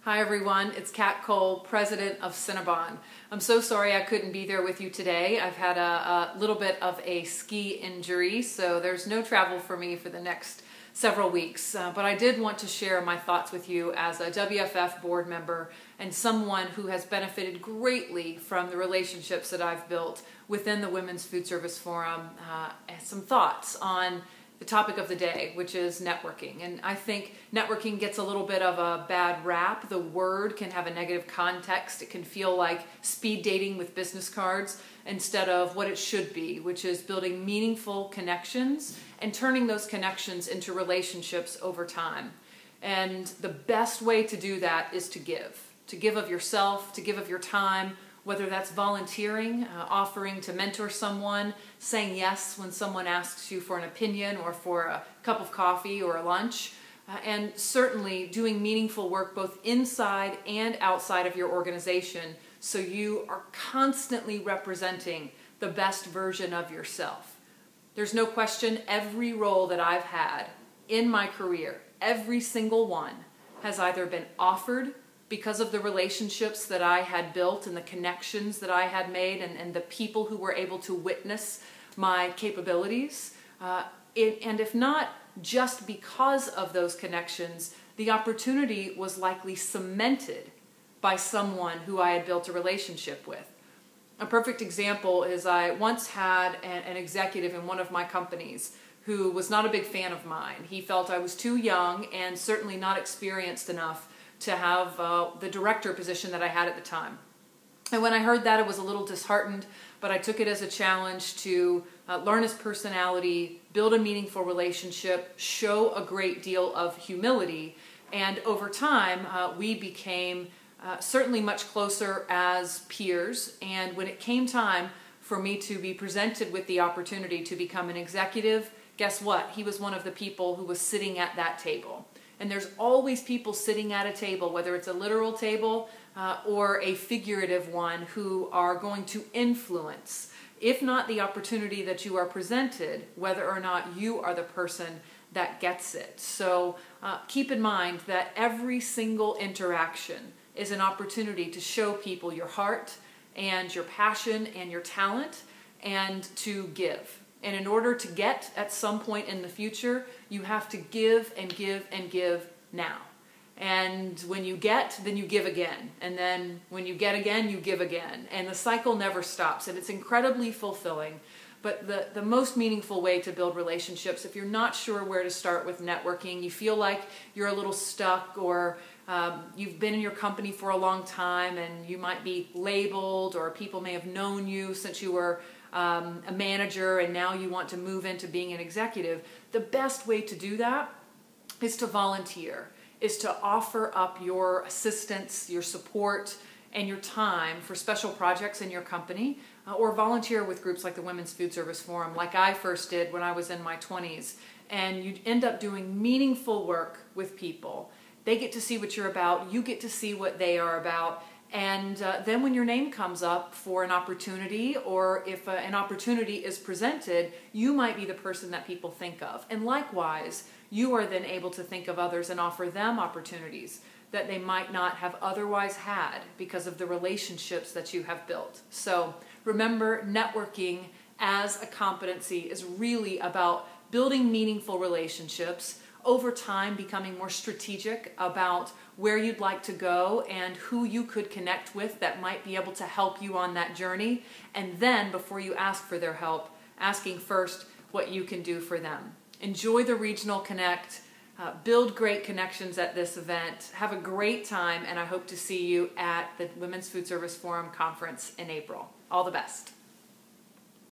Hi everyone, it's Kat Cole, President of Cinnabon. I'm so sorry I couldn't be there with you today. I've had a little bit of a ski injury, so there's no travel for me for the next several weeks. But I did want to share my thoughts with you as a WFF board member and someone who has benefited greatly from the relationships that I've built within the Women's Food Service Forum. Some thoughts on the topic of the day, which is networking. And I think networking gets a little bit of a bad rap. The word can have a negative context. It can feel like speed dating with business cards instead of what it should be, which is building meaningful connections and turning those connections into relationships over time. And the best way to do that is to give of yourself, to give of your time, whether that's volunteering, offering to mentor someone, saying yes when someone asks you for an opinion or for a cup of coffee or a lunch, and certainly doing meaningful work both inside and outside of your organization so you are constantly representing the best version of yourself. There's no question every role that I've had in my career, every single one, has either been offered because of the relationships that I had built and the connections that I had made and the people who were able to witness my capabilities. And if not just because of those connections, the opportunity was likely cemented by someone who I had built a relationship with. A perfect example is I once had an executive in one of my companies who was not a big fan of mine. He felt I was too young and certainly not experienced enough to have the director position that I had at the time. And when I heard that, I was a little disheartened, but I took it as a challenge to learn his personality, build a meaningful relationship, show a great deal of humility, and over time we became certainly much closer as peers. And when it came time for me to be presented with the opportunity to become an executive, guess what? He was one of the people who was sitting at that table. And there's always people sitting at a table, whether it's a literal table or a figurative one, who are going to influence, if not the opportunity that you are presented, whether or not you are the person that gets it. So keep in mind that every single interaction is an opportunity to show people your heart and your passion and your talent and to give. And in order to get at some point in the future, you have to give and give and give now. And when you get, then you give again. And then when you get again, you give again. And the cycle never stops. And it's incredibly fulfilling. But the most meaningful way to build relationships, if you're not sure where to start with networking, you feel like you're a little stuck, or you've been in your company for a long time and you might be labeled, or people may have known you since you were a manager and now you want to move into being an executive, the best way to do that is to volunteer, is to offer up your assistance, your support, and your time for special projects in your company, or volunteer with groups like the Women's Food Service Forum, like I first did when I was in my 20s. And you end up doing meaningful work with people. They get to see what you're about, you get to see what they are about. And then when your name comes up for an opportunity, or if an opportunity is presented, you might be the person that people think of. And likewise, you are then able to think of others and offer them opportunities that they might not have otherwise had because of the relationships that you have built. So remember, networking as a competency is really about building meaningful relationships, over time becoming more strategic about where you'd like to go and who you could connect with that might be able to help you on that journey. And then, before you ask for their help, asking first what you can do for them. Enjoy the Regional Connect, build great connections at this event, have a great time, and I hope to see you at the Women's Food Service Forum Conference in April. All the best.